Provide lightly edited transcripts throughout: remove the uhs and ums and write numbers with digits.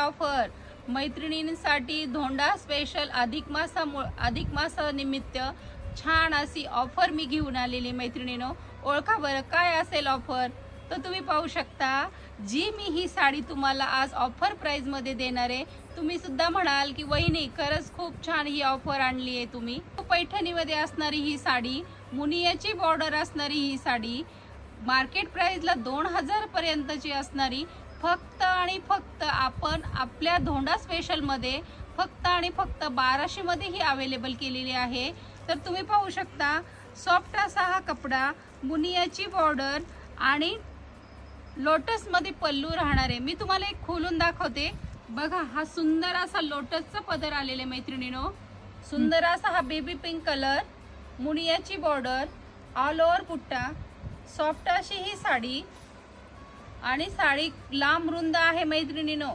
Offer मैत्रिणींसाठी धोंडा special अधिक मासानिमित्त छान अशी ऑफर मी घेऊन आलेली मैत्रिणींनो। ओळखा बरं काय असेल ऑफर, तर तुम्ही पाहू शकता जी मी ही साडी तुम्हाला आज ऑफर प्राइस मध्ये देणार आहे। तुम्ही सुद्धा म्हणाल की वहिनी खरंच खूप छान ही ऑफर आणली आहे तुम्ही। पैठणीमध्ये असणारी ही साडी, मुनियाची बॉर्डर असणारी ही साडी मार्केट प्राइसला 2000 पर्यंतची असणारी फक्त आणि फक्त आपण आपल्या धोंडा स्पेशल मध्ये फक्त आणि फक्त 1200 मध्ये ही अवेलेबल केलेली आहे। तर तुम्ही पाहू शकता सॉफ्ट असा हा कपडा, मुनियाची बॉर्डर आणि लोटस मध्ये पल्लू राहणार आहे। मी तुम्हाला एक खोलून दाखवते बघा। हा सुंदर असा लोटसचा पदर आलेला आहे मैत्रिणीनो। सुंदर असा हा बेबी पिंक कलर, मुनियाची बॉर्डर, ऑल ओव्हर बुट्टा, सॉफ्ट अशी ही साडी आणि साडी लांब रुंद आहे मैत्रिणीनो।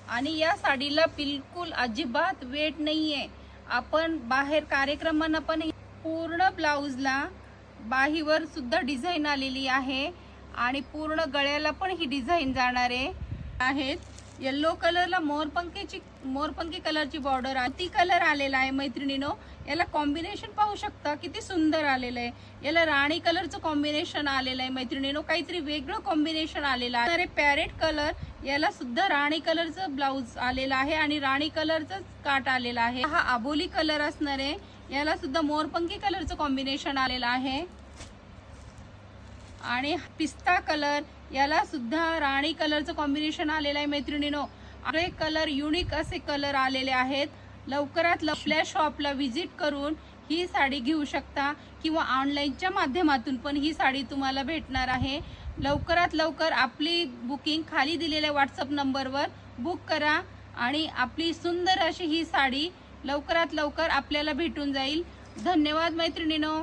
आणि या साडीला बिलकुल अजिबात वेट नाहीये। आपण बाहेर कार्यक्रमांना पण पूर्ण ब्लाउजला बाहीवर सुद्धा डिझाईन आलेली आहे आणि पूर्ण गळ्याला पण ही डिझाईन जाणार आहे। येलो कलरला मोरपंखी कलरची बॉर्डर आहे, ती कलर आलेला आहे मैत्रिणीनो। याला कॉम्बिनेशन पाहू शकता किती सुंदर आलेलं आहे। याला राणी कलरचं कॉम्बिनेशन आलेलं आहे मैत्रिणीनो, काहीतरी वेगळं कॉम्बिनेशन आलेलं आहे। पॅरेट कलर, याला सुद्धा राणी कलरचं ब्लाउज आलेला आहे आणि राणी कलरचं काट आलेला आहे। हा आबोली कलर असणार आहे, याला सुद्धा मोरपंखी कलरचं कॉम्बिनेशन आलेलं आहे आणि पिस्ता कलर, याला सुद्धा राणी कलरचं कॉम्बिनेशन आलेलं आहे मैत्रिणीनो। अरे कलर युनिक असे कलर आलेले आहेत। लवकरात आपल्या शॉपला व्हिजिट करून ही साडी घेऊ शकता किंवा ऑनलाईनच्या माध्यमातून पण ही साडी तुम्हाला भेटणार आहे। लवकरात लवकर आपली बुकिंग खाली दिलेल्या व्हॉट्सअप नंबरवर बुक करा आणि आपली सुंदर अशी ही साडी लवकरात लवकर आपल्याला भेटून जाईल। धन्यवाद मैत्रिणीनो।